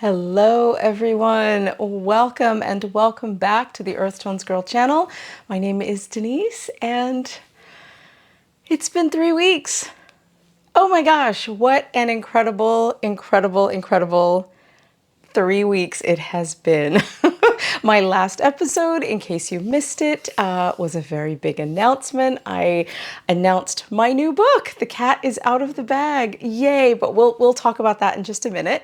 Hello everyone, welcome and welcome back to the EarthtonesGirl Channel. My name is Denise and it's been 3 weeks. Oh my gosh, what an incredible 3 weeks it has been. My last episode, in case you missed it, was a very big announcement. I announced my new book. The cat is out of the bag. Yay, but we'll talk about that in just a minute.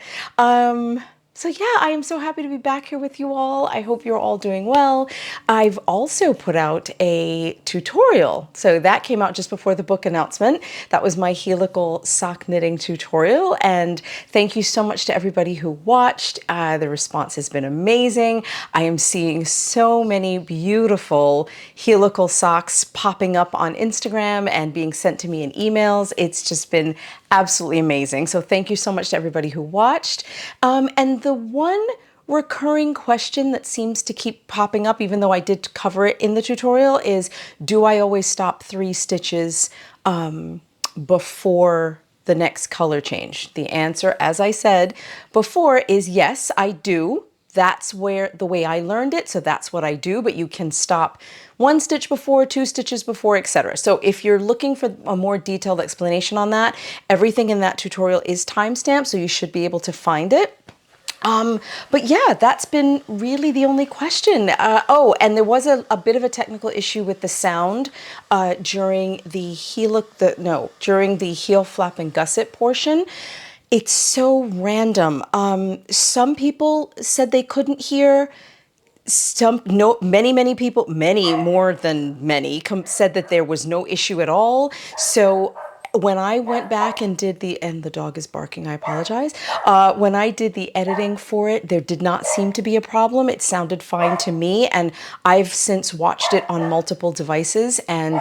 So yeah, I am so happy to be back here with you all. I hope you're all doing well. I've also put out a tutorial. So that came out just before the book announcement. That was my helical sock knitting tutorial. And thank you so much to everybody who watched. The response has been amazing. I am seeing so many beautiful helical socks popping up on Instagram and being sent to me in emails. It's just been absolutely amazing. So thank you so much to everybody who watched. And the one recurring question that seems to keep popping up, even though I did cover it in the tutorial, is do I always stop 3 stitches before the next color change? The answer, as I said before, is yes, I do. That's the way I learned it, so that's what I do, but you can stop 1 stitch before, 2 stitches before, etc. So if you're looking for a more detailed explanation on that, everything in that tutorial is timestamped, so you should be able to find it. But yeah, that's been really the only question. Oh, and there was a bit of a technical issue with the sound during the during the heel flap and gusset portion. It's so random. Some people said they couldn't hear. Many people, many more than many, said that there was no issue at all. So when I went back and did and the dog is barking, I apologize. When I did the editing for it, there did not seem to be a problem. It sounded fine to me, and I've since watched it on multiple devices, and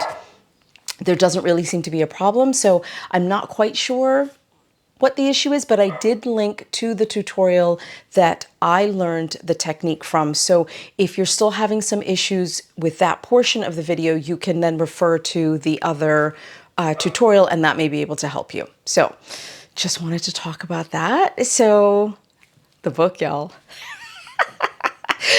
there doesn't really seem to be a problem. So I'm not quite sure what the issue is, but I did link to the tutorial that I learned the technique from. So if you're still having some issues with that portion of the video, you can then refer to the other tutorial, and that may be able to help you. So just wanted to talk about that. So the book, y'all.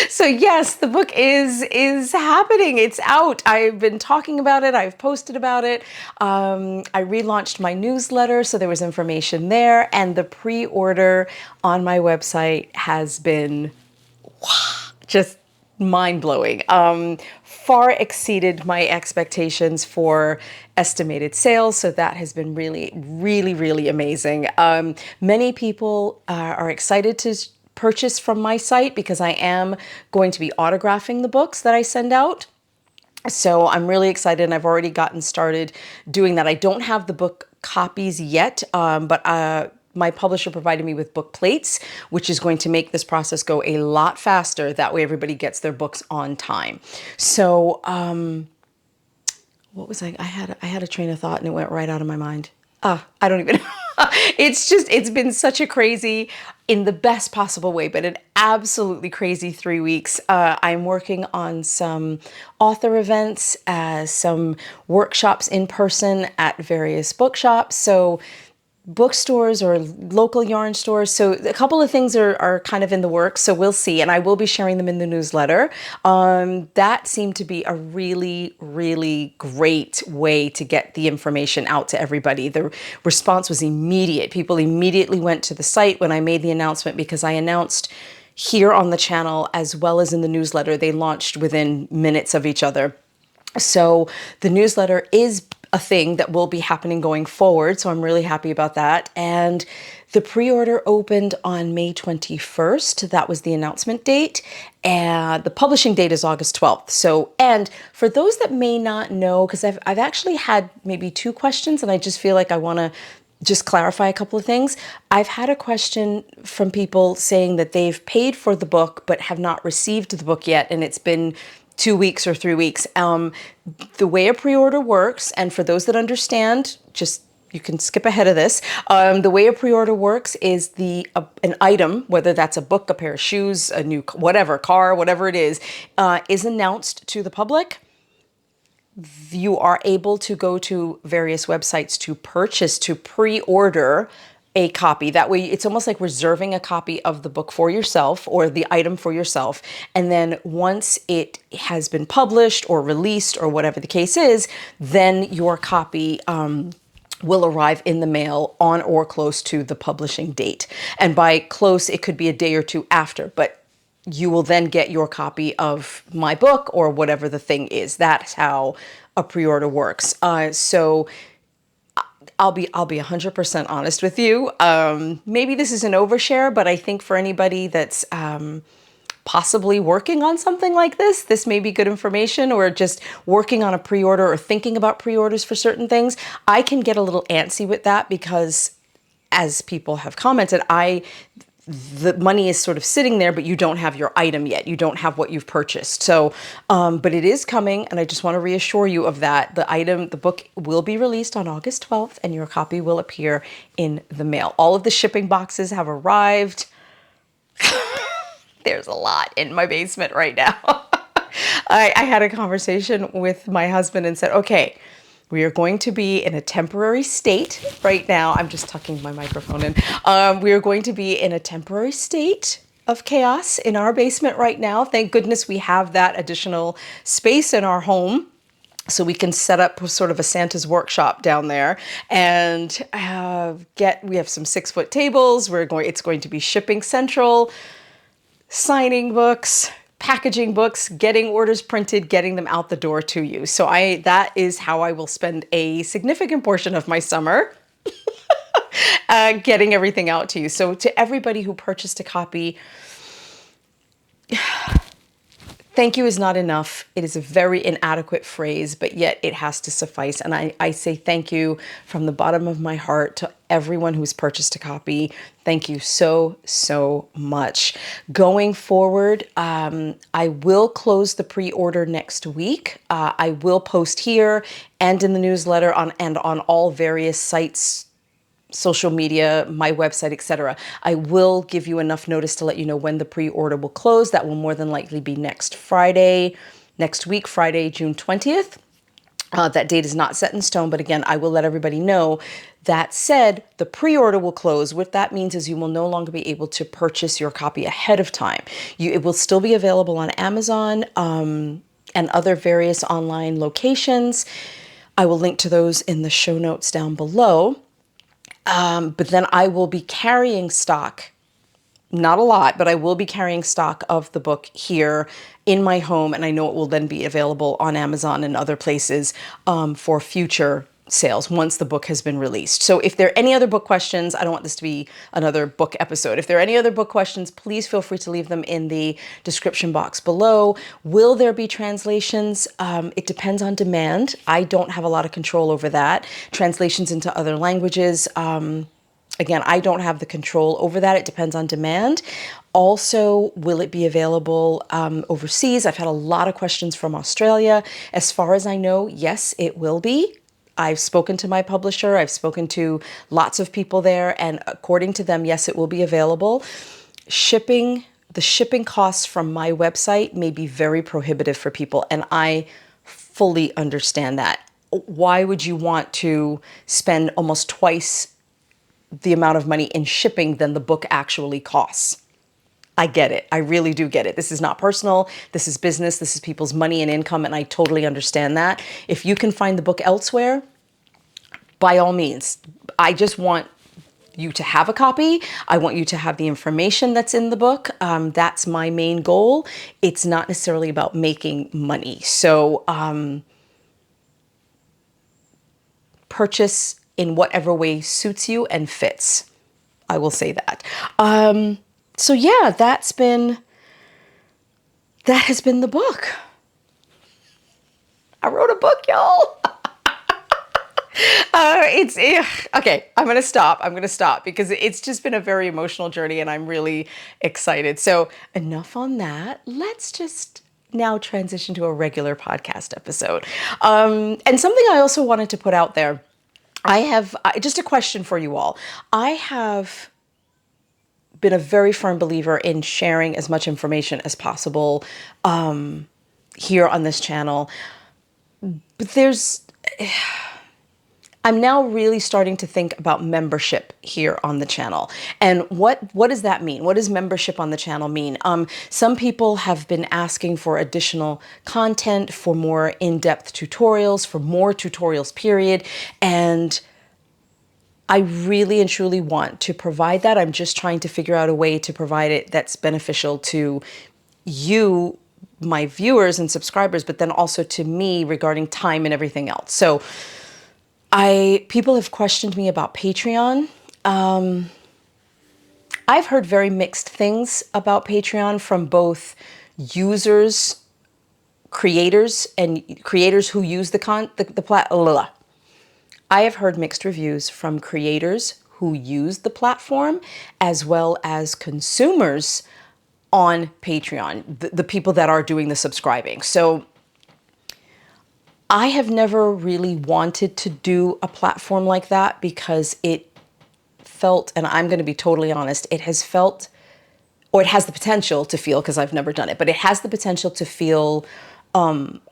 So yes, the book is happening. It's out. I've been talking about it. I've posted about it. I relaunched my newsletter, so there was information there. And the pre-order on my website has been just mind-blowing. Far exceeded my expectations for estimated sales. So that has been really amazing. Many people are excited to purchase from my site because I am going to be autographing the books that I send out. So I'm really excited, and I've already gotten started doing that. I don't have the book copies yet, but my publisher provided me with book plates, which is going to make this process go a lot faster. That way everybody gets their books on time. So what was I had a train of thought and it went right out of my mind. I don't even know. It's been such a crazy, in the best possible way, but an absolutely crazy 3 weeks. I'm working on some author events, some workshops in person at various bookshops. So bookstores or local yarn stores. So a couple of things are kind of in the works. So we'll see. And I will be sharing them in the newsletter. That seemed to be a really great way to get the information out to everybody. The response was immediate. People immediately went to the site when I made the announcement, because I announced here on the channel as well as in the newsletter. They launched within minutes of each other. So the newsletter is a thing that will be happening going forward. So I'm really happy about that. And the pre-order opened on May 21st. That was the announcement date. And the publishing date is August 12th. So, and for those that may not know, because I've actually had maybe 2 questions, and I just feel like I want to just clarify a couple of things. I've had a question from people saying that they've paid for the book, but have not received the book yet. And it's been 2 weeks or 3 weeks. The way a pre-order works, and for those that understand, just you can skip ahead of this. The way a pre-order works is an item, whether that's a book, a pair of shoes, a new whatever, car, whatever it is announced to the public. You are able to go to various websites to purchase, to pre-order a copy. That way it's almost like reserving a copy of the book for yourself or the item for yourself. And then once it has been published or released or whatever the case is, then your copy will arrive in the mail on or close to the publishing date. And by close, it could be a day or two after, but you will then get your copy of my book or whatever the thing is. That's how a pre-order works. So I'll be 100% honest with you. Maybe this is an overshare, but I think for anybody that's possibly working on something like this may be good information, or just working on a pre-order or thinking about pre-orders for certain things. I can get a little antsy with that because, as people have commented, the money is sort of sitting there, but you don't have your item yet. You don't have what you've purchased. So, but it is coming, and I just want to reassure you of that. The book will be released on August 12th, and your copy will appear in the mail. All of the shipping boxes have arrived. There's a lot in my basement right now. I had a conversation with my husband and said, okay, we are going to be in a temporary state right now. I'm just tucking my microphone in. We are going to be in a temporary state of chaos in our basement right now. Thank goodness we have that additional space in our home, so we can set up sort of a Santa's workshop down there, and we have some 6-foot tables. It's going to be shipping central, signing books, packaging books, getting orders printed, getting them out the door to you. So that is how I will spend a significant portion of my summer, getting everything out to you. So to everybody who purchased a copy, thank you is not enough. It is a very inadequate phrase, but yet it has to suffice. And I say thank you from the bottom of my heart to everyone who's purchased a copy. Thank you so, so much. Going forward, I will close the pre-order next week. I will post here and in the newsletter and on all various sites, social media, my website, etc. I will give you enough notice to let you know when the pre-order will close. That will more than likely be next week, Friday, June 20th. That date is not set in stone, but again, I will let everybody know. That said, the pre-order will close. What that means is you will no longer be able to purchase your copy ahead of time. It will still be available on Amazon and other various online locations. I will link to those in the show notes down below. But then I will be carrying stock, not a lot, but I will be carrying stock of the book here in my home. And I know it will then be available on Amazon and other places for future sales once the book has been released. So if there are any other book questions, I don't want this to be another book episode. If there are any other book questions, please feel free to leave them in the description box below. Will there be translations? It depends on demand. I don't have a lot of control over that. Translations into other languages. Again, I don't have the control over that. It depends on demand. Also, will it be available overseas? I've had a lot of questions from Australia. As far as I know, yes, it will be. I've spoken to my publisher. I've spoken to lots of people there, and according to them, yes, it will be available. The shipping costs from my website may be very prohibitive for people, and I fully understand that. Why would you want to spend almost twice the amount of money in shipping than the book actually costs? I get it. I really do get it. This is not personal. This is business. This is people's money and income, and I totally understand that. If you can find the book elsewhere, by all means. I just want you to have a copy. I want you to have the information that's in the book. That's my main goal. It's not necessarily about making money. So purchase in whatever way suits you and fits. I will say that. So yeah, that has been the book. I wrote a book, y'all. Okay, I'm going to stop because it's just been a very emotional journey and I'm really excited. So enough on that. Let's just now transition to a regular podcast episode. And something I also wanted to put out there. I have just a question for you all. I have been a very firm believer in sharing as much information as possible here on this channel. But I'm now really starting to think about membership here on the channel. And what does that mean? What does membership on the channel mean? Some people have been asking for additional content, for more in-depth tutorials, for more tutorials, period. And I really and truly want to provide that. I'm just trying to figure out a way to provide it that's beneficial to you, my viewers and subscribers, but then also to me regarding time and everything else. So people have questioned me about Patreon. I've heard very mixed things about Patreon from both users, creators, and creators who use the platform. I have heard mixed reviews from creators who use the platform as well as consumers on Patreon, the people that are doing the subscribing. So I have never really wanted to do a platform like that because it felt, and I'm going to be totally honest, it has felt, or it has the potential to feel, because I've never done it, but it has the potential to feel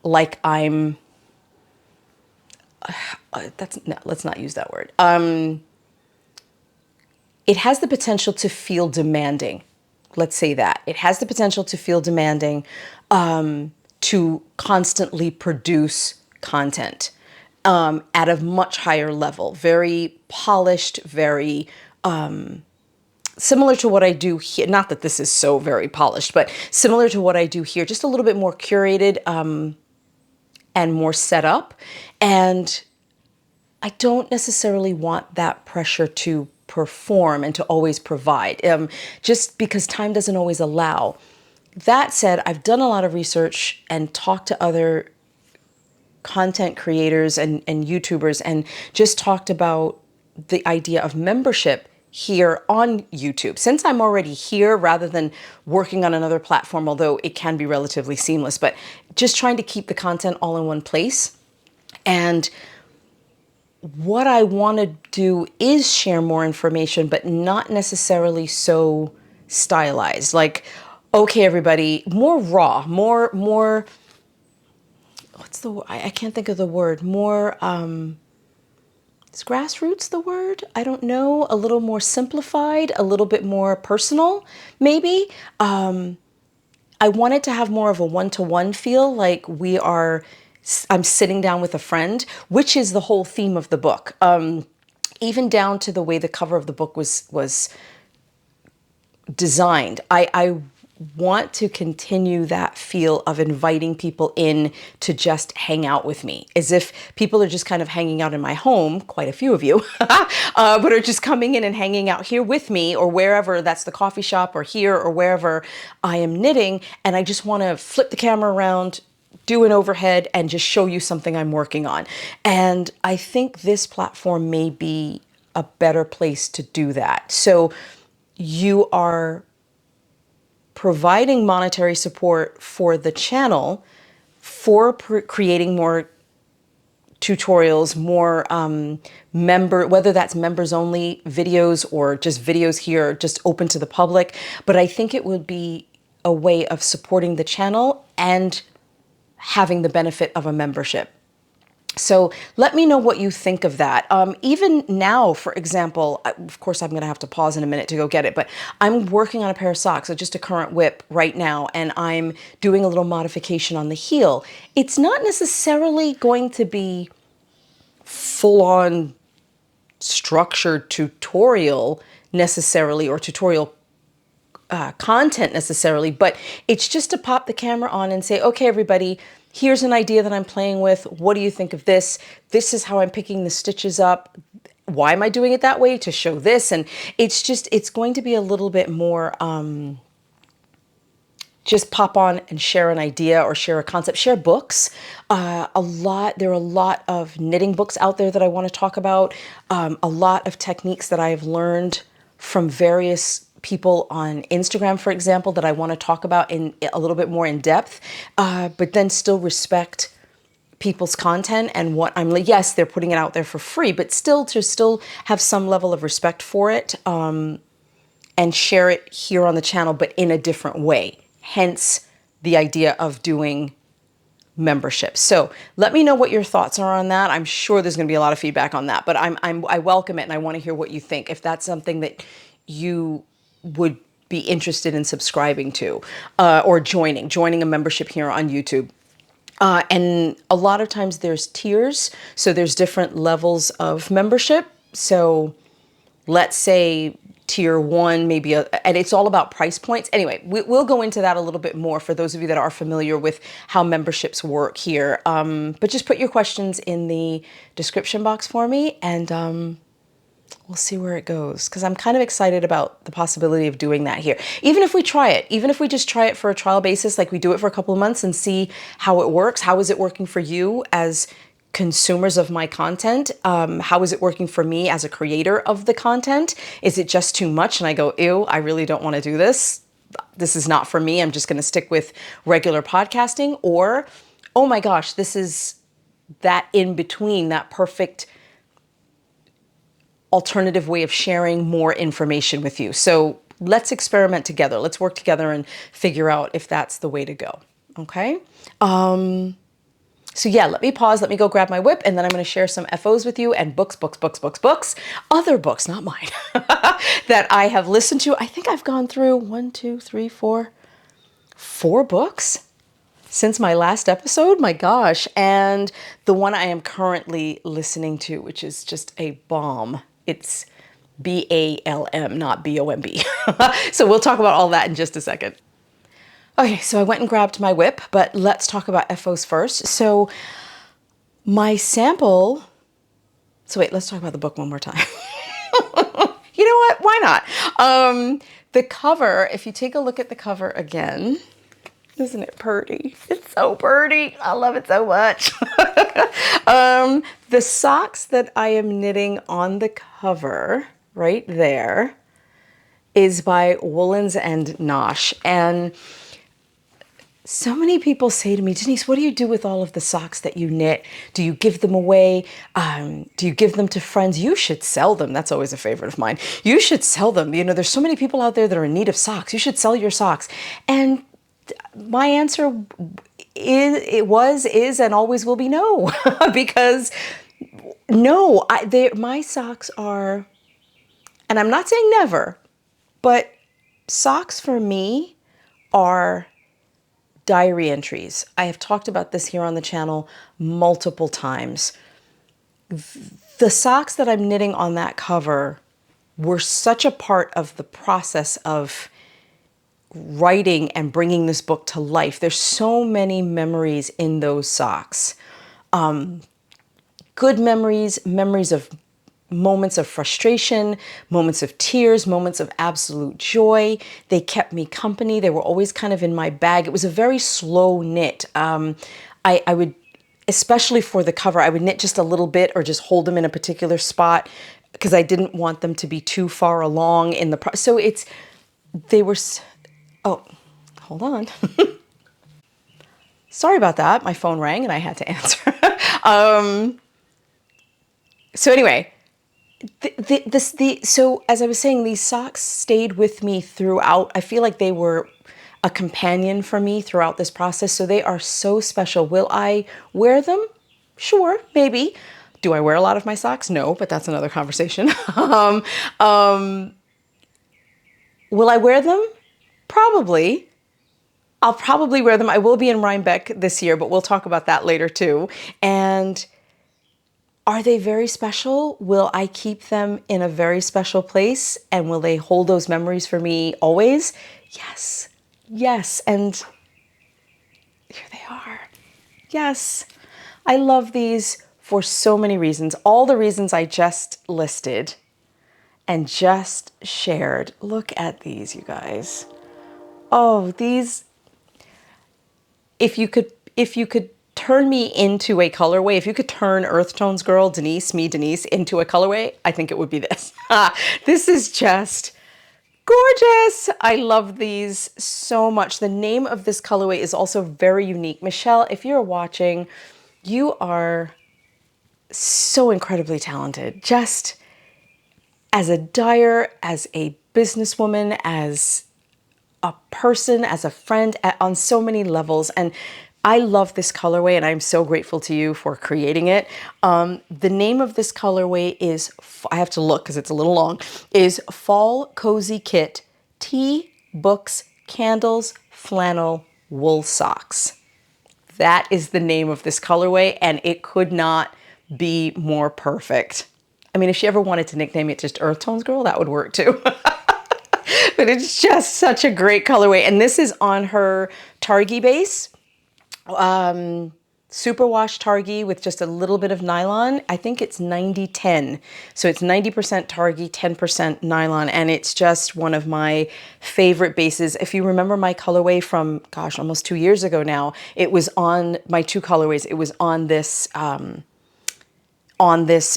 like I'm, no, let's not use that word. It has the potential to feel demanding. Let's say that. It has the potential to feel demanding, to constantly produce content at a much higher level, very polished, very similar to what I do here. Not that this is so very polished, but similar to what I do here, just a little bit more curated and more set up. And I don't necessarily want that pressure to perform and to always provide, just because time doesn't always allow. That said, I've done a lot of research and talked to other content creators and YouTubers and just talked about the idea of membership here on YouTube. Since I'm already here, rather than working on another platform, although it can be relatively seamless, but just trying to keep the content all in one place. And what I want to do is share more information, but not necessarily so stylized. Like, okay, everybody, more raw, more, what's the word? I can't think of the word. More, is grassroots the word? I don't know. A little more simplified, a little bit more personal, maybe. I wanted to have more of a one-to-one feel, like I'm sitting down with a friend, which is the whole theme of the book. Even down to the way the cover of the book was designed. I want to continue that feel of inviting people in to just hang out with me, as if people are just kind of hanging out in my home, quite a few of you, but are just coming in and hanging out here with me, or wherever, that's the coffee shop or here or wherever I am knitting. And I just want to flip the camera around, do an overhead, and just show you something I'm working on. And I think this platform may be a better place to do that. So you are providing monetary support for the channel, for creating more tutorials, more whether that's members only videos or just videos here, just open to the public. But I think it would be a way of supporting the channel and having the benefit of a membership. So let me know what you think of that. Even now, for example, of course, I'm going to have to pause in a minute to go get it, but I'm working on a pair of socks, so just a current whip right now, and I'm doing a little modification on the heel. It's not necessarily going to be full-on structured tutorial necessarily, or tutorial content necessarily, but it's just to pop the camera on and say, okay, everybody, here's an idea that I'm playing with. What do you think of this? This is how I'm picking the stitches up. Why am I doing it that way? To show this. And it's going to be a little bit more, just pop on and share an idea or share a concept, share books. There are a lot of knitting books out there that I want to talk about. A lot of techniques that I have learned from various people on Instagram, for example, that I want to talk about in a little bit more in depth, but then still respect people's content and what I'm like. Yes, they're putting it out there for free, but still have some level of respect for it, and share it here on the channel, but in a different way. Hence the idea of doing membership. So let me know what your thoughts are on that. I'm sure there's going to be a lot of feedback on that, but I welcome it and I want to hear what you think. If that's something that you would be interested in subscribing to, or joining a membership here on YouTube. And a lot of times there's tiers. So there's different levels of membership. So let's say tier 1, maybe, and it's all about price points. Anyway, we'll go into that a little bit more for those of you that are familiar with how memberships work here. But just put your questions in the description box for me, and we'll see where it goes, because I'm kind of excited about the possibility of doing that here. Even if we try it, even if we just try it for a trial basis, like we do it for a couple of months and see how it works. How is it working for you as consumers of my content? How is it working for me as a creator of the content? Is it just too much and I go, ew, I really don't want to do this. This is not for me. I'm just going to stick with regular podcasting. Or, oh my gosh, this is that in between, that perfect alternative way of sharing more information with you. So let's experiment together. Let's work together and figure out if that's the way to go. Okay. So yeah, let me pause. Let me go grab my whip, and then I'm going to share some FOs with you and books, other books, not mine, that I have listened to. I think I've gone through 4 books since my last episode. My gosh. And the one I am currently listening to, which is just a bomb. It's BALM, not BOMB. So we'll talk about all that in just a second. Okay, so I went and grabbed my whip, but let's talk about FOs first. So my sample, so wait, let's talk about the book one more time. You know what? Why not? The cover, if you take a look at the cover again, isn't it pretty? It's so pretty. I love it so much. The socks that I am knitting on the cover right there is by Woolens and Nosh. And so many people say to me, Denise, what do you do with all of the socks that you knit? Do you give them away? Do you give them to friends? You should sell them. That's always a favorite of mine. You should sell them. You know, there's so many people out there that are in need of socks. You should sell your socks. And my answer is, and always will be no, because no, my socks are, and I'm not saying never, but socks for me are diary entries. I have talked about this here on the channel multiple times. The socks that I'm knitting on that cover were such a part of the process of writing and bringing this book to life. There's so many memories in those socks. Good memories, memories of moments of frustration, moments of tears, moments of absolute joy. They kept me company. They were always kind of in my bag. It was a very slow knit. I would, especially for the cover, I would knit just a little bit or just hold them in a particular spot because I didn't want them to be too far along in the process. So oh, hold on. Sorry about that. My phone rang and I had to answer. So anyway, so as I was saying, these socks stayed with me throughout. I feel like they were a companion for me throughout this process. So they are so special. Will I wear them? Sure, maybe. Do I wear a lot of my socks? No, but that's another conversation. Will I wear them? Probably. I'll probably wear them. I will be in Rhinebeck this year, but we'll talk about that later too. And are they very special? Will I keep them in a very special place? And will they hold those memories for me always? Yes. Yes. And here they are. Yes. I love these for so many reasons. All the reasons I just listed and just shared. Look at these, you guys. Oh, these, if you could turn me into a colorway, if you could turn Earth Tones Girl, Denise, into a colorway, I think it would be this. This is just gorgeous. I love these so much. The name of this colorway is also very unique. Michelle, if you're watching, you are so incredibly talented. Just as a dyer, as a businesswoman, as a person, as a friend, on so many levels. And I love this colorway and I'm so grateful to you for creating it. The name of this colorway is, I have to look because it's a little long, is Fall Cozy Kit Tea, Books, Candles, Flannel, Wool Socks. That is the name of this colorway and it could not be more perfect. I mean, if she ever wanted to nickname it just Earth Tones Girl, that would work too. But it's just such a great colorway. And this is on her Targhee base. Superwash Targhee with just a little bit of nylon. I think it's 90-10. So it's 90% Targhee, 10% nylon. And it's just one of my favorite bases. If you remember my colorway from, gosh, almost 2 years ago now, it was on my two colorways. It was on this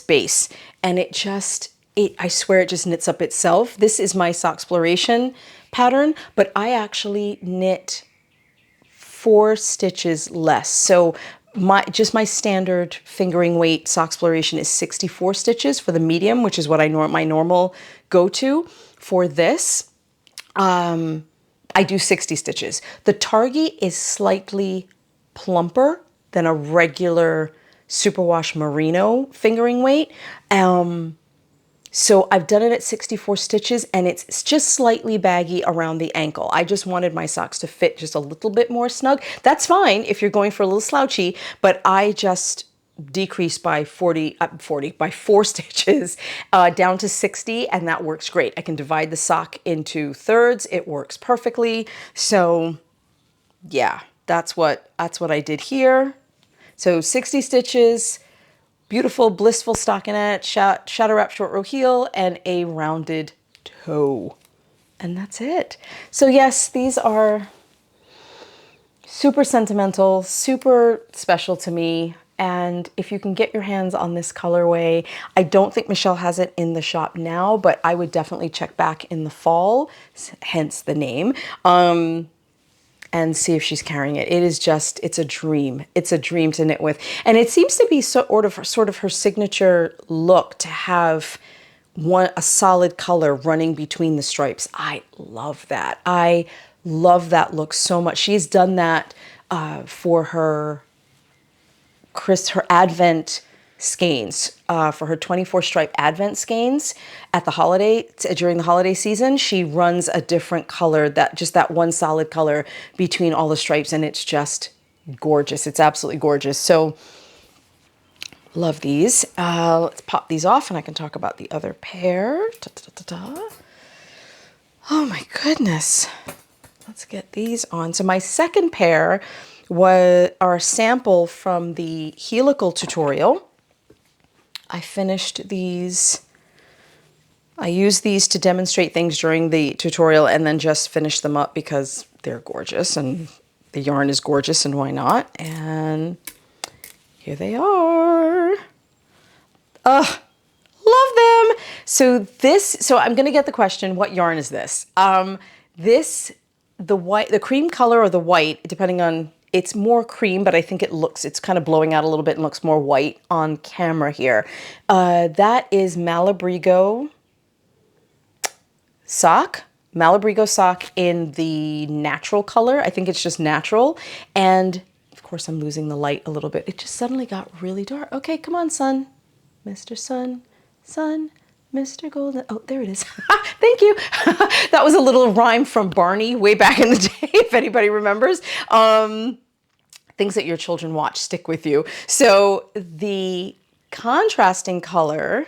base. And it just, I swear it just knits up itself. This is my Soxploration pattern, but I actually knit 4 stitches less. So my standard fingering weight Soxploration is 64 stitches for the medium, which is what my normal go-to. For this, I do 60 stitches. The Targhee is slightly plumper than a regular superwash merino fingering weight. So I've done it at 64 stitches and it's just slightly baggy around the ankle. I just wanted my socks to fit just a little bit more snug. That's fine if you're going for a little slouchy, but I just decreased by 4 stitches down to 60 and that works great. I can divide the sock into thirds. It works perfectly. So yeah, that's what I did here. So 60 stitches, beautiful, blissful stockinette, shadow wrap short row heel, and a rounded toe. And that's it. So yes, these are super sentimental, super special to me. And if you can get your hands on this colorway, I don't think Michelle has it in the shop now, but I would definitely check back in the fall, hence the name. And see if she's carrying it. It is just, it's a dream. It's a dream to knit with. And it seems to be sort of her signature look to have a solid color running between the stripes. I love that. I love that look so much. She's done that for her Advent skeins, for her 24 stripe Advent skeins at during the holiday season. She runs a different color, that one solid color between all the stripes, and it's just gorgeous. It's absolutely gorgeous. So love these. Let's pop these off and I can talk about the other pair. Oh my goodness. Let's get these on. So my second pair was our sample from the Helical tutorial. I finished these. I used these to demonstrate things during the tutorial and then just finished them up because they're gorgeous and the yarn is gorgeous and why not? And here they are. Love them. So I'm going to get the question, what yarn is this? The cream color or the white, depending on, it's more cream, but I think it's kind of blowing out a little bit and looks more white on camera here. That is Malabrigo sock. Malabrigo sock in the natural color. I think it's just natural. And of course I'm losing the light a little bit. It just suddenly got really dark. Okay, come on, sun. Mr. Sun, Mr. Golden. Oh, there it is. Thank you. That was a little rhyme from Barney way back in the day, if anybody remembers. Things that your children watch stick with you. So the contrasting color,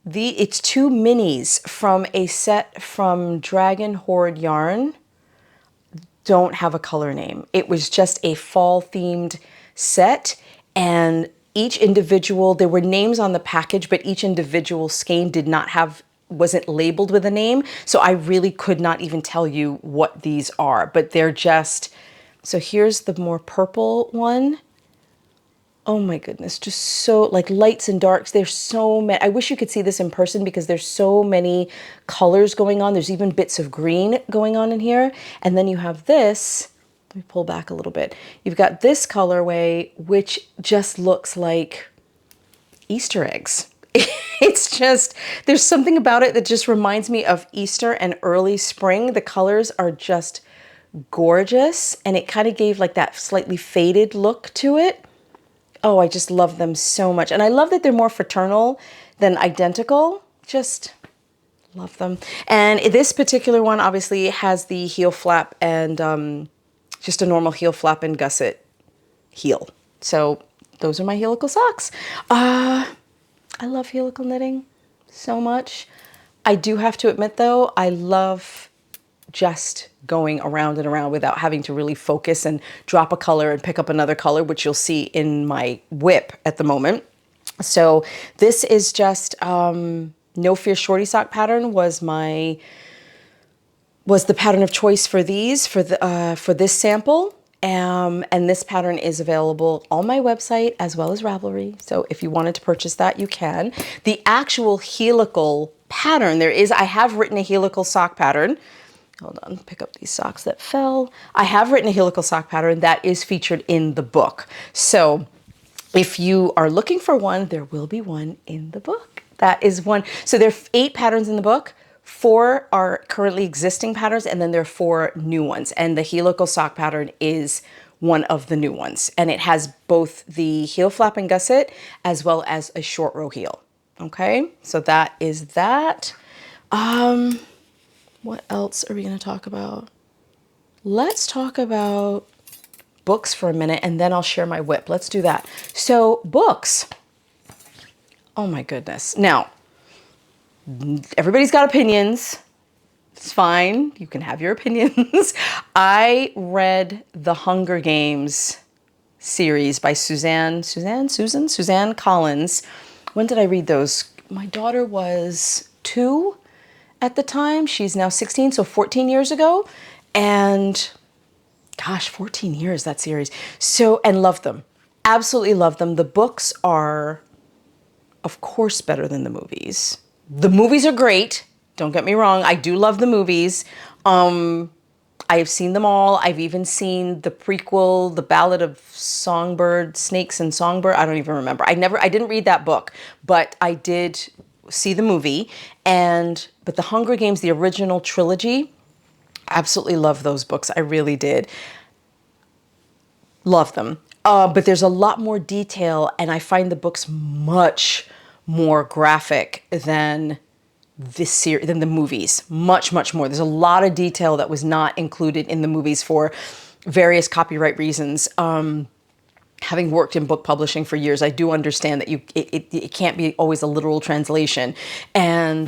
it's 2 minis from a set from Dragon Hoard Yarn. Don't have a color name. It was just a fall themed set, and each individual, there were names on the package, but each individual skein wasn't labeled with a name. So I really could not even tell you what these are, but they're just, so here's the more purple one. Oh my goodness, just so like lights and darks. There's so many. I wish you could see this in person because there's so many colors going on. There's even bits of green going on in here. And then you have this, let me pull back a little bit. You've got this colorway, which just looks like Easter eggs. It's just, there's something about it that just reminds me of Easter and early spring. The colors are just gorgeous, and it kind of gave like that slightly faded look to it. Oh, I just love them so much. And I love that they're more fraternal than identical. Just love them. And this particular one obviously has the heel flap and just a normal heel flap and gusset heel. So those are my helical socks. I love helical knitting so much. I do have to admit though, I love just going around and around without having to really focus and drop a color and pick up another color, which you'll see in my whip at the moment. So this is just No Fear Shorty sock pattern was the pattern of choice for these for this sample. And this pattern is available on my website as well as Ravelry. So if you wanted to purchase that, you can. The actual helical pattern I have written a helical sock pattern. Hold on, pick up these socks that fell. I have written a helical sock pattern that is featured in the book. So if you are looking for one, there will be one in the book. That is one. So there are 8 patterns in the book. 4 are currently existing patterns, and then there are 4 new ones. And the helical sock pattern is one of the new ones. And it has both the heel flap and gusset as well as a short row heel. Okay, so that is that. What else are we going to talk about? Let's talk about books for a minute, and then I'll share my whip. Let's do that. So books. Oh my goodness. Now, everybody's got opinions. It's fine. You can have your opinions. I read the Hunger Games series by Suzanne Collins. When did I read those? My daughter was 2 at the time. She's now 16, so 14 years ago. And gosh, 14 years, that series. So, and loved them. Absolutely loved them. The books are, of course, better than the movies. The movies are great. Don't get me wrong. I do love the movies. I have seen them all. I've even seen the prequel, The Ballad of Songbird, Snakes and Songbird. I don't even remember. I didn't read that book, but I did see the movie. But the Hunger Games, the original trilogy, absolutely love those books. I really did. Love them. But there's a lot more detail, and I find the books much more graphic than than the movies. Much, much more. There's a lot of detail that was not included in the movies for various copyright reasons. Having worked in book publishing for years, I do understand that it can't be always a literal translation. But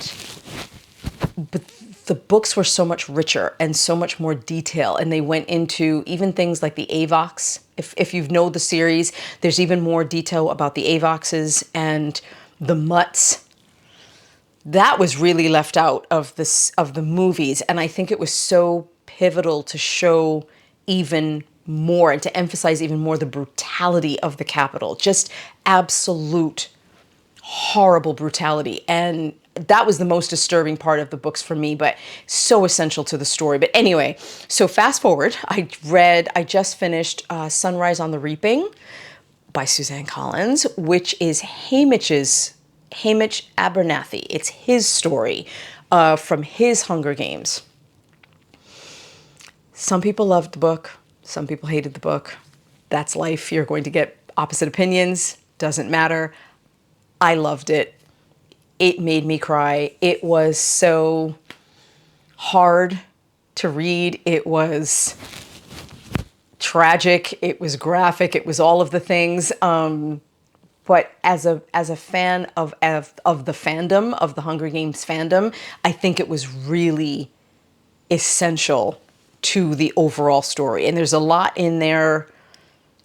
the books were so much richer and so much more detail, and they went into even things like the Avox. If you know the series, there's even more detail about the Avoxes and the mutts. That was really left out of the movies, and I think it was so pivotal to show even more and to emphasize even more the brutality of the Capitol. Just absolute horrible brutality. And that was the most disturbing part of the books for me, but so essential to the story. But anyway, so fast forward, I just finished Sunrise on the Reaping by Suzanne Collins, which is Hamish Abernathy. It's his story from his Hunger Games. Some people loved the book. Some people hated the book. That's life. You're going to get opposite opinions. Doesn't matter. I loved it. It made me cry. It was so hard to read. It was tragic. It was graphic. It was all of the things. But as a fan of the fandom, of the Hunger Games fandom, I think it was really essential to the overall story. And there's a lot in there.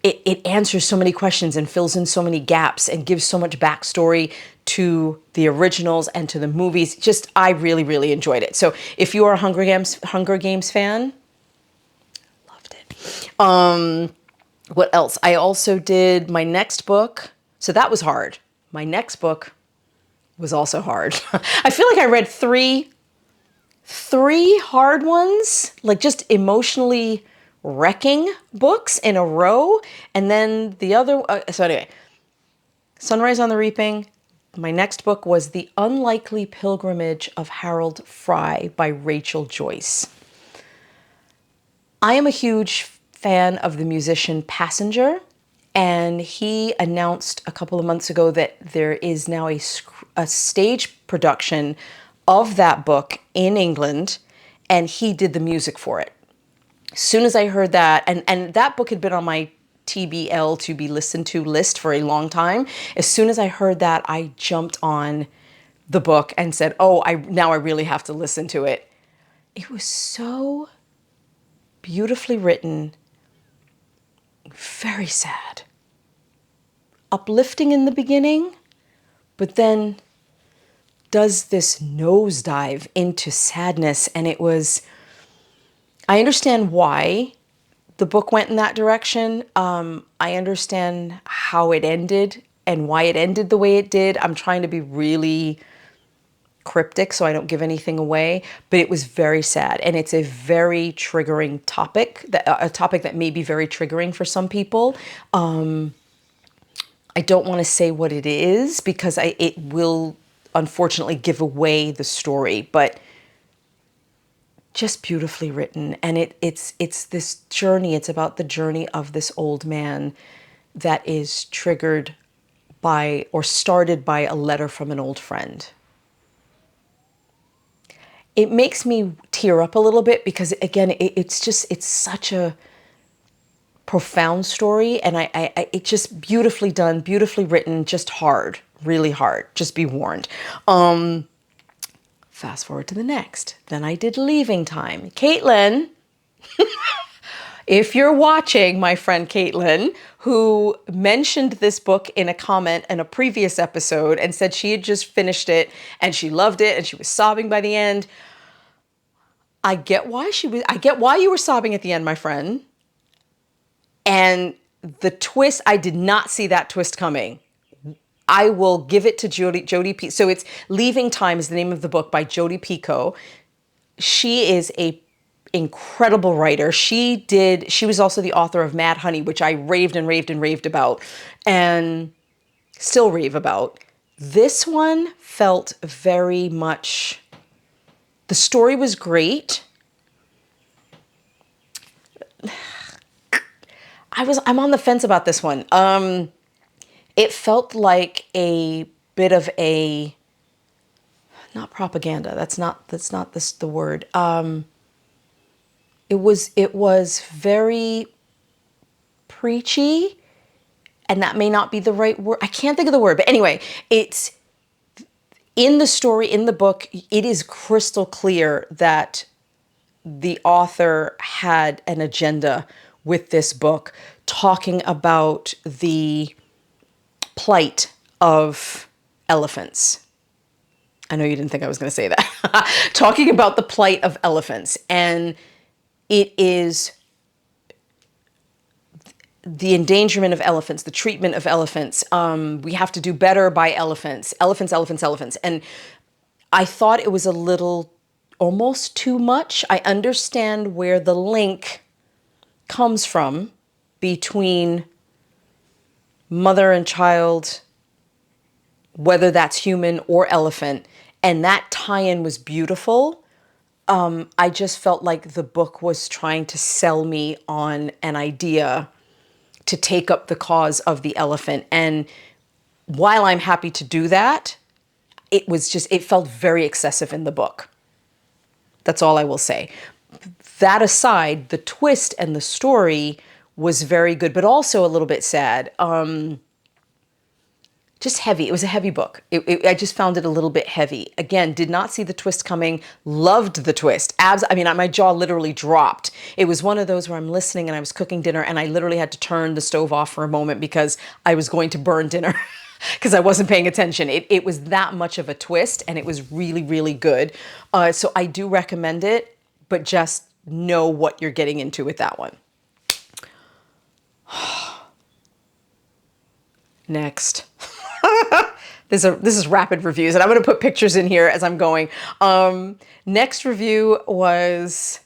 It answers so many questions and fills in so many gaps and gives so much backstory to the originals and to the movies. Just, I really, really enjoyed it. So if you are a Hunger Games fan, loved it. What else? I also did my next book. So that was hard. My next book was also hard. I feel like I read three hard ones, like just emotionally wrecking books in a row. And then the other, so anyway, Sunrise on the Reaping. My next book was The Unlikely Pilgrimage of Harold Fry by Rachel Joyce. I am a huge fan of the musician Passenger, and he announced a couple of months ago that there is now a stage production of that book in England, and he did the music for it. As soon as I heard that, and that book had been on my TBL, to be listened to list for a long time. As soon as I heard that, I jumped on the book and said, oh, now I really have to listen to it. It was so beautifully written, very sad, uplifting in the beginning, but then does this nosedive into sadness. And I understand why the book went in that direction. I understand how it ended and why it ended the way it did. I'm trying to be really cryptic so I don't give anything away, but it was very sad, and it's a very triggering topic, a topic that may be very triggering for some people. I don't want to say what it is because it will unfortunately give away the story, but just beautifully written. And it's this journey. It's about the journey of this old man that is triggered by, or started by, a letter from an old friend. It makes me tear up a little bit because, again, it's such a profound story, and it's just beautifully done, beautifully written, just hard, really hard. Just be warned. Fast forward to the next. Then I did Leaving Time. Caitlin, if you're watching, my friend Caitlin, who mentioned this book in a comment in a previous episode and said she had just finished it and she loved it and she was sobbing by the end. I get why you were sobbing at the end, my friend. And the twist, I did not see that twist coming. I will give it to Jodi Picoult. So it's Leaving Time is the name of the book by Jodi Picoult. She is a incredible writer. She was also the author of Mad Honey, which I raved and raved and raved about, and still rave about. This one felt very much, the story was great. I'm on the fence about this one. It felt like a bit of a, not propaganda. That's not the word. It was very preachy, and that may not be the right word. I can't think of the word, but anyway, it's in the story, in the book, it is crystal clear that the author had an agenda with this book, talking about the plight of elephants. I know you didn't think I was going to say that. Talking about the plight of elephants. And it is the endangerment of elephants, the treatment of elephants. We have to do better by elephants. Elephants, elephants, elephants. And I thought it was a little, almost too much. I understand where the link comes from between mother and child, whether that's human or elephant. And that tie-in was beautiful. I just felt like the book was trying to sell me on an idea to take up the cause of the elephant. And while I'm happy to do that, it felt very excessive in the book. That's all I will say. That aside, the twist and the story was very good, but also a little bit sad. Just heavy. It was a heavy book. I just found it a little bit heavy. Again, did not see the twist coming. Loved the twist. My jaw literally dropped. It was one of those where I'm listening and I was cooking dinner and I literally had to turn the stove off for a moment because I was going to burn dinner because I wasn't paying attention. It was that much of a twist, and it was really, really good. So I do recommend it, but just know what you're getting into with that one. Next. This is rapid reviews, and I'm going to put pictures in here as I'm going. Next review was,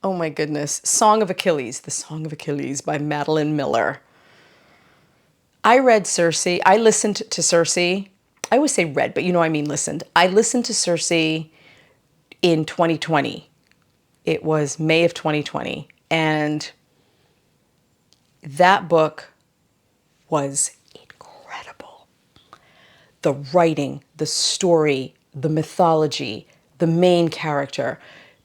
oh my goodness, Song of Achilles, The Song of Achilles by Madeline Miller. I read Circe. I listened to Circe. I always say read, but you know I mean listened. I listened to Circe in 2020. It was May of 2020. And that book was incredible. The writing, the story, the mythology, the main character,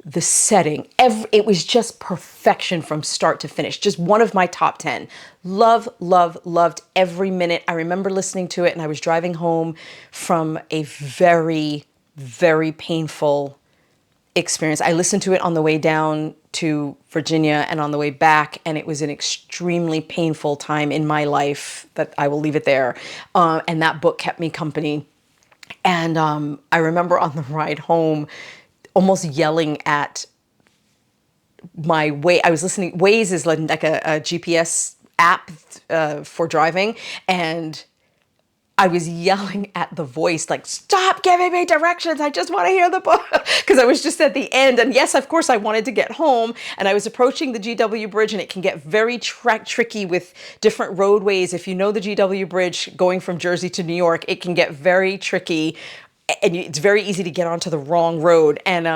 the setting, it was just perfection from start to finish. Just one of my top 10. Love, love, loved every minute. I remember listening to it and I was driving home from a very, very painful experience. I listened to it on the way down to Virginia and on the way back, and it was an extremely painful time in my life that I will leave it there. And that book kept me company. And I remember on the ride home almost yelling at my way. I was listening. Waze is like a GPS app for driving, and I was yelling at the voice, like, stop giving me directions. I just want to hear the book. Because I was just at the end. And yes, of course, I wanted to get home. And I was approaching the GW Bridge, and it can get very tricky with different roadways. If you know the GW Bridge going from Jersey to New York, it can get very tricky. And it's very easy to get onto the wrong road. And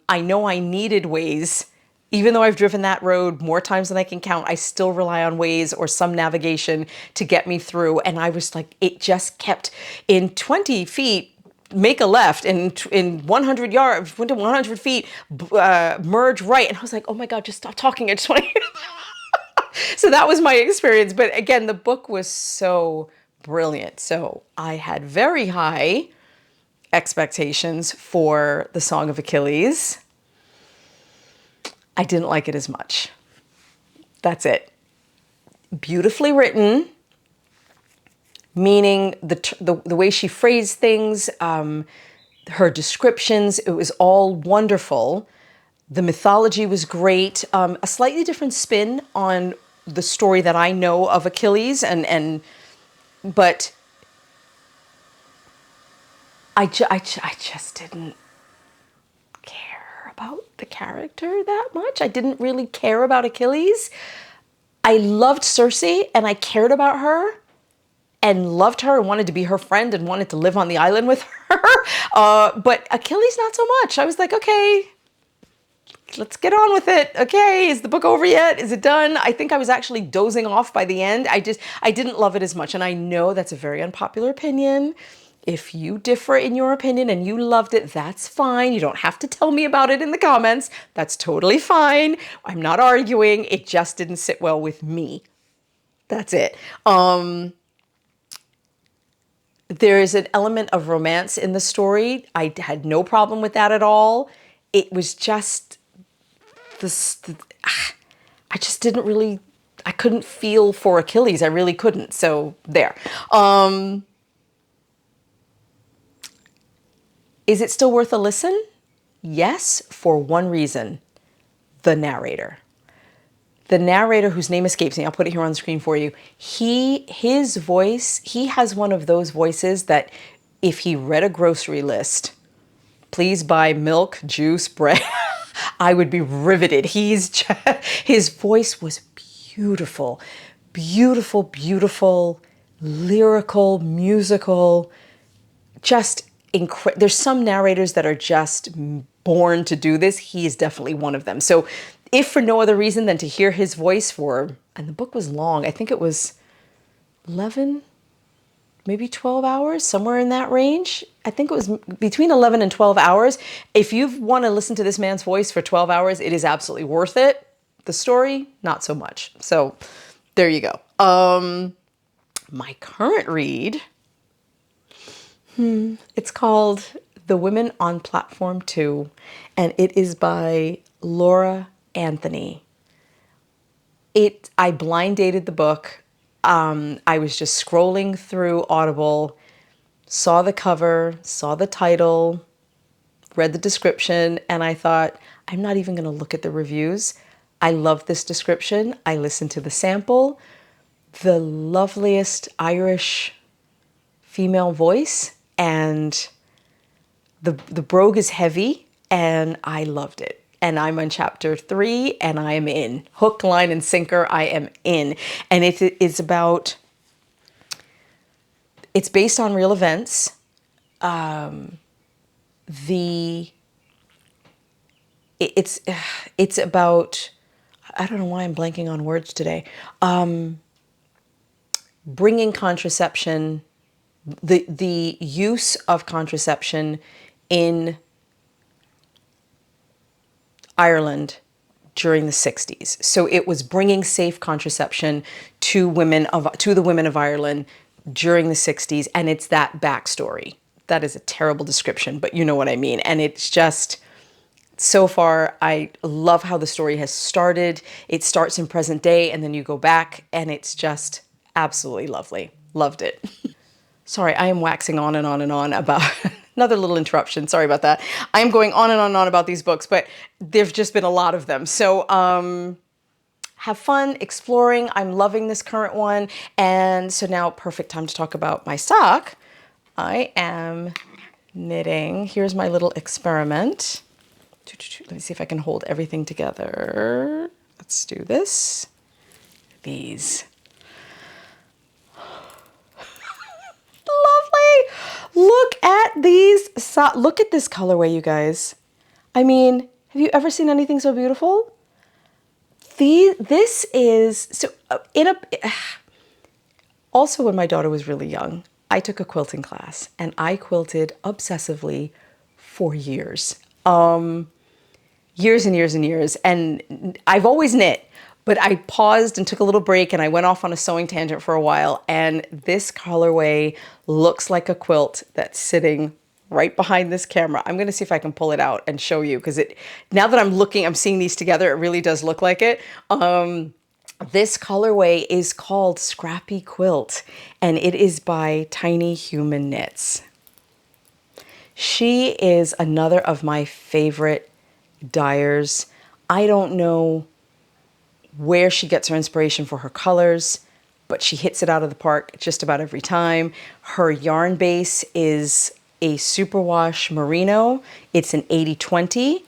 I know I needed Waze. Even though I've driven that road more times than I can count, I still rely on Waze or some navigation to get me through. And I was like, it just kept in 20 feet, make a left, and in 100 yards, 100 feet, merge right. And I was like, oh my God, just stop talking. I just want to hear. So that was my experience. But again, the book was so brilliant. So I had very high expectations for The Song of Achilles. I didn't like it as much. That's it. Beautifully written, meaning the way she phrased things, her descriptions, it was all wonderful. The mythology was great. A slightly different spin on the story that I know of Achilles, but I just didn't care about the character that much. I didn't really care about Achilles. I loved Circe and I cared about her and loved her and wanted to be her friend and wanted to live on the island with her. But Achilles, not so much. I was like, okay, let's get on with it. Okay, is the book over yet? Is it done? I think I was actually dozing off by the end. I didn't love it as much. And I know that's a very unpopular opinion. If you differ in your opinion and you loved it, that's fine. You don't have to tell me about it in the comments. That's totally fine. I'm not arguing. It just didn't sit well with me. That's it. There is an element of romance in the story. I had no problem with that at all. It was just I just didn't really, I couldn't feel for Achilles. I really couldn't. So there. Is it still worth a listen? Yes, for one reason. The narrator. The narrator, whose name escapes me, I'll put it here on the screen for you. His voice, he has one of those voices that if he read a grocery list, please buy milk, juice, bread, I would be riveted. His voice was beautiful, beautiful, beautiful, lyrical, musical, just incredible. There's some narrators that are just born to do this. He is definitely one of them. So if for no other reason than to hear his voice and the book was long, I think it was 11, maybe 12 hours, somewhere in that range. I think it was between 11 and 12 hours. If you want to listen to this man's voice for 12 hours, it is absolutely worth it. The story, not so much. So there you go. My current read, it's called The Women on Platform 2, and it is by Laura Anthony. I blind dated the book. I was just scrolling through Audible, saw the cover, saw the title, read the description, and I thought, I'm not even going to look at the reviews. I love this description. I listened to the sample. The loveliest Irish female voice, and the brogue is heavy, and I loved it. And I'm on chapter 3, and I am in. Hook, line, and sinker, I am in. And it's based on real events. It's about I don't know why I'm blanking on words today. Bringing contraception, the use of contraception in Ireland during the 60s. So it was bringing safe contraception to the women of Ireland during the 60s, and it's that backstory. That is a terrible description, but you know what I mean. And it's just, so far, I love how the story has started. It starts in present day, and then you go back, and it's just absolutely lovely. Loved it. Sorry, I am waxing on and on and on about another little interruption. Sorry about that. I am going on and on and on about these books, but there've just been a lot of them. So have fun exploring. I'm loving this current one. And so now, perfect time to talk about my sock. I am knitting. Here's my little experiment. Let me see if I can hold everything together. Let's do this. These. Lovely. Look at these. Look at this colorway, you guys. I mean, have you ever seen anything so beautiful? This is so also when my daughter was really young, I took a quilting class and I quilted obsessively for years. Years and years and years. And I've always knit, but I paused and took a little break and I went off on a sewing tangent for a while. And this colorway looks like a quilt that's sitting right behind this camera. I'm going to see if I can pull it out and show you, because now that I'm seeing these together, it really does look like it. This colorway is called Scrappy Quilt, and it is by Tiny Human Knits. She is another of my favorite dyers. I don't know where she gets her inspiration for her colors, but she hits it out of the park just about every time. Her yarn base is a superwash merino. It's an 80/20.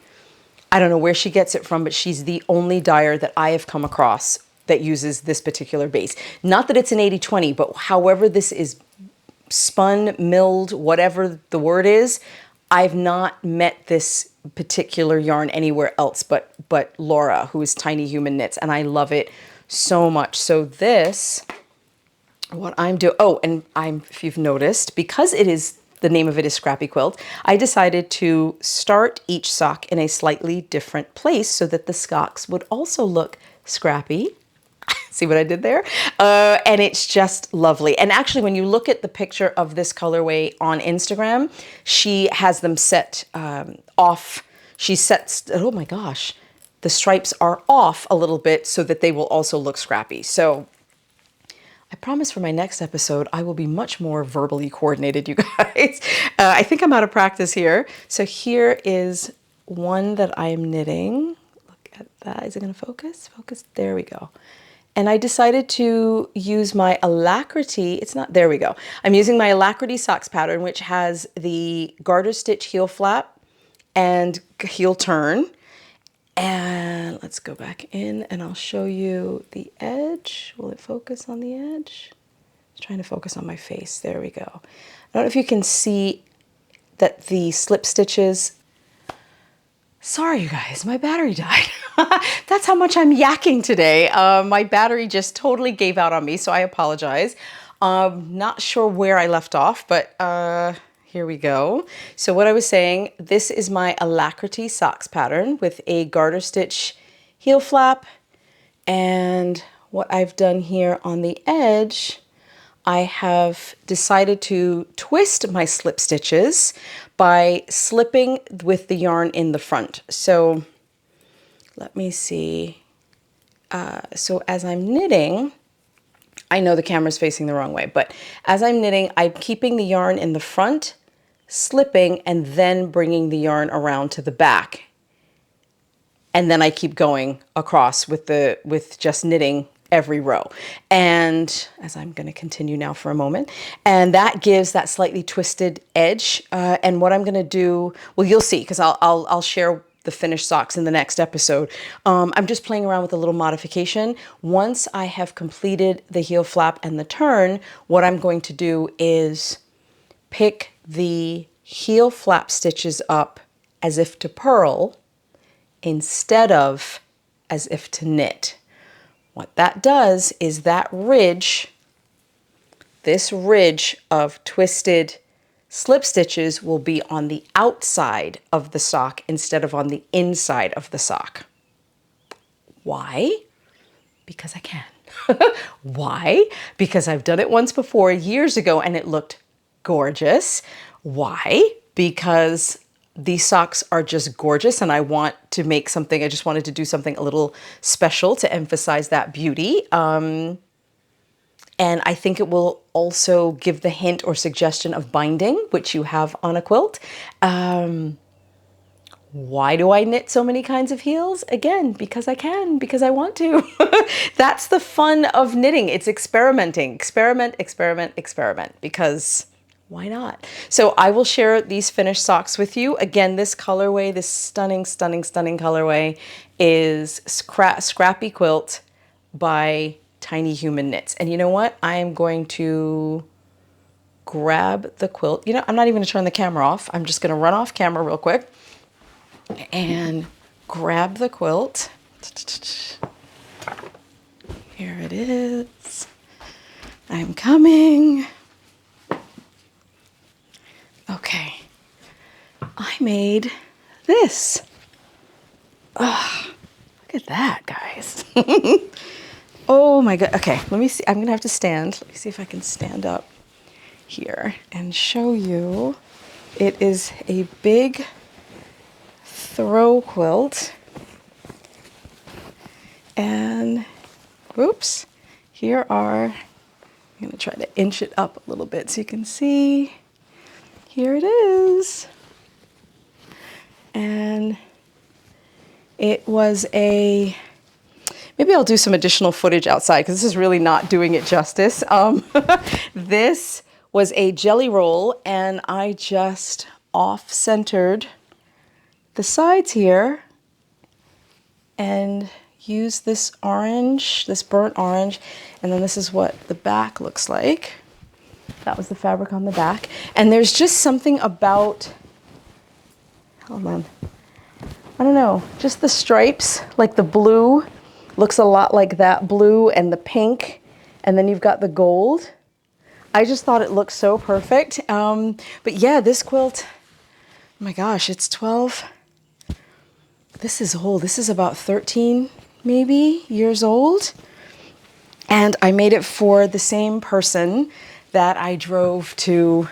I don't know where she gets it from, but she's the only dyer that I have come across that uses this particular base. Not that it's an 80/20, but however this is spun, milled, whatever the word is, I've not met this particular yarn anywhere else but Laura, who is Tiny Human Knits, and I love it so much. So this, what I'm doing, if you've noticed, because the name of it is Scrappy Quilt, I decided to start each sock in a slightly different place so that the socks would also look scrappy. See what I did there? And it's just lovely. And actually, when you look at the picture of this colorway on Instagram, she has them set off. She sets, oh my gosh, the stripes are off a little bit so that they will also look scrappy. So I promise for my next episode, I will be much more verbally coordinated, you guys. I think I'm out of practice here. So here is one that I'm knitting. Look at that. Is it going to focus? Focus. There we go. And I decided to use my Alacrity. There we go. I'm using my Alacrity Socks pattern, which has the garter stitch heel flap and heel turn. And let's go back in and I'll show you the edge. Will it focus on the edge? It's trying to focus on my face. There we go. I don't know if you can see that the slip stitches. Sorry, you guys, my battery died. That's how much I'm yakking today. My battery just totally gave out on me, so I apologize. Not sure where I left off, but here we go. So what I was saying, this is my Alacrity Socks pattern with a garter stitch heel flap. And what I've done here on the edge, I have decided to twist my slip stitches by slipping with the yarn in the front. So let me see. So as I'm knitting, I know the camera's facing the wrong way, but as I'm knitting, I'm keeping the yarn in the front, slipping, and then bringing the yarn around to the back. And then I keep going across with just knitting every row. And as I'm going to continue now for a moment, and that gives that slightly twisted edge. And what I'm going to do, well, you'll see, because I'll share the finished socks in the next episode. I'm just playing around with a little modification. Once I have completed the heel flap and the turn, what I'm going to do is pick the heel flap stitches up as if to purl instead of as if to knit. What that does is that ridge, this ridge of twisted slip stitches will be on the outside of the sock instead of on the inside of the sock. Why? Because I can. Why? Because I've done it once before years ago and it looked gorgeous. Why? Because these socks are just gorgeous and I want to make something, I just wanted to do something a little special to emphasize that beauty. And I think it will also give the hint or suggestion of binding, which you have on a quilt. Why do I knit so many kinds of heels? Again, because I can, because I want to. That's the fun of knitting. It's experimenting. Experiment, experiment, experiment, because why not? So I will share these finished socks with you. Again, this colorway, this stunning, stunning, stunning colorway is Scrappy Quilt by Tiny Human Knits. And you know what? I am going to grab the quilt. You know, I'm not even gonna turn the camera off. I'm just gonna run off camera real quick and grab the quilt. Here it is. I'm coming. Okay. I made this. Oh, look at that, guys. Oh my God. Okay, let me see. I'm gonna have to stand. Let me see if I can stand up here and show you. It is a big throw quilt. And whoops, here are, I'm gonna try to inch it up a little bit so you can see. Here it is. And it was a, maybe I'll do some additional footage outside because this is really not doing it justice. This was a jelly roll and I just off-centered the sides here and use this orange, this burnt orange, and then this is what the back looks like. That was the fabric on the back. And there's just something about, hold on, I don't know, just the stripes, like the blue looks a lot like that blue and the pink, and then you've got the gold. I just thought it looked so perfect. But yeah, this quilt, oh my gosh, it's 12. This is old. This is about 13 maybe years old. And I made it for the same person that I drove to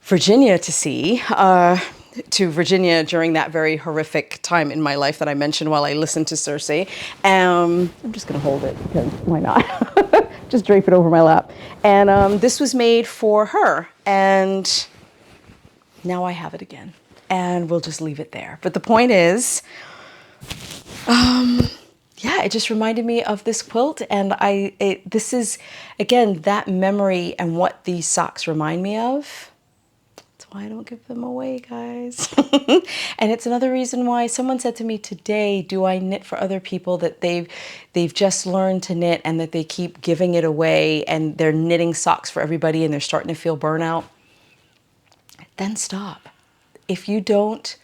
Virginia to see, to Virginia during that very horrific time in my life that I mentioned while I listened to Cersei. I'm just gonna hold it because why not? Just drape it over my lap. And this was made for her. And now I have it again. And we'll just leave it there. But the point is, yeah, it just reminded me of this quilt. And this is, again, that memory and what these socks remind me of. That's why I don't give them away, guys. And it's another reason why someone said to me today, do I knit for other people that they've just learned to knit and that they keep giving it away and they're knitting socks for everybody and they're starting to feel burnout? Then stop. If you don't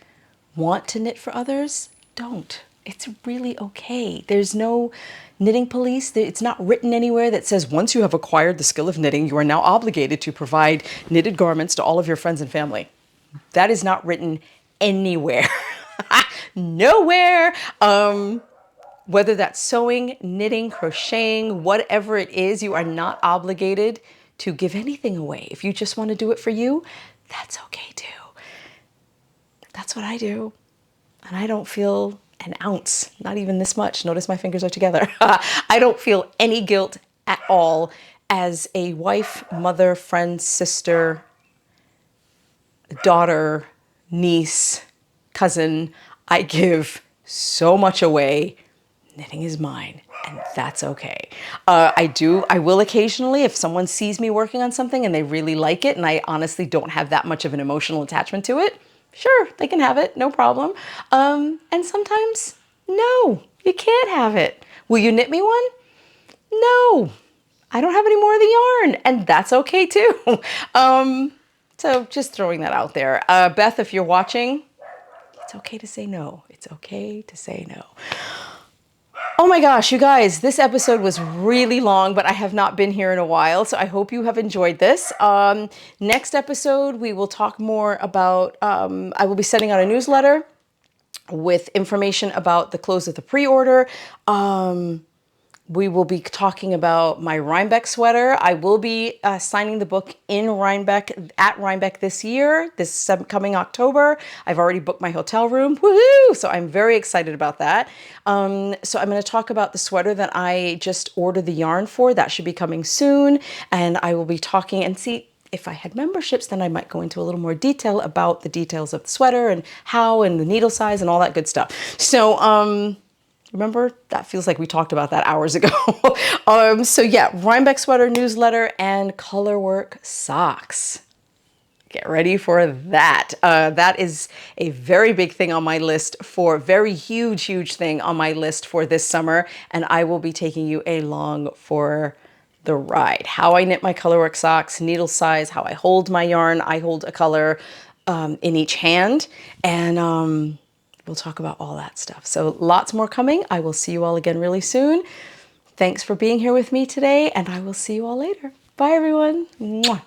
want to knit for others, don't. It's really okay. There's no knitting police. It's not written anywhere that says once you have acquired the skill of knitting, you are now obligated to provide knitted garments to all of your friends and family. That is not written anywhere. Nowhere. Whether that's sewing, knitting, crocheting, whatever it is, you are not obligated to give anything away. If you just want to do it for you, that's okay too. That's what I do. And I don't feel an ounce, not even this much. Notice my fingers are together. I don't feel any guilt at all as a wife, mother, friend, sister, daughter, niece, cousin. I give so much away. Knitting is mine, and that's okay. I will occasionally, if someone sees me working on something and they really like it, and I honestly don't have that much of an emotional attachment to it, sure, they can have it, no problem. And sometimes, no, you can't have it. Will you knit me one? No, I don't have any more of the yarn, and that's okay too. So just throwing that out there. Beth, if you're watching, It's okay to say no. It's okay to say no. Oh my gosh, you guys, this episode was really long, but I have not been here in a while, so I hope you have enjoyed this. Next episode, we will talk more about, I will be sending out a newsletter with information about the close of the pre-order. We will be talking about my Rhinebeck sweater. I will be signing the book in Rhinebeck, at Rhinebeck this year, this coming October. I've already booked my hotel room. Woohoo! So I'm very excited about that. So I'm going to talk about the sweater that I just ordered the yarn for. That should be coming soon. And I will be talking and see, if I had memberships, then I might go into a little more detail about the details of the sweater and how and the needle size and all that good stuff. So, remember, that feels like we talked about that hours ago. So yeah, Rhinebeck sweater newsletter and colorwork socks. Get ready for that. That is a very big thing on my list for, very huge thing on my list for this summer. And I will be taking you along for the ride. How I knit my colorwork socks, needle size, how I hold my yarn. I hold a color in each hand. And we'll talk about all that stuff. So lots more coming. I will see you all again really soon. Thanks for being here with me today, and I will see you all later. Bye, everyone. Mwah.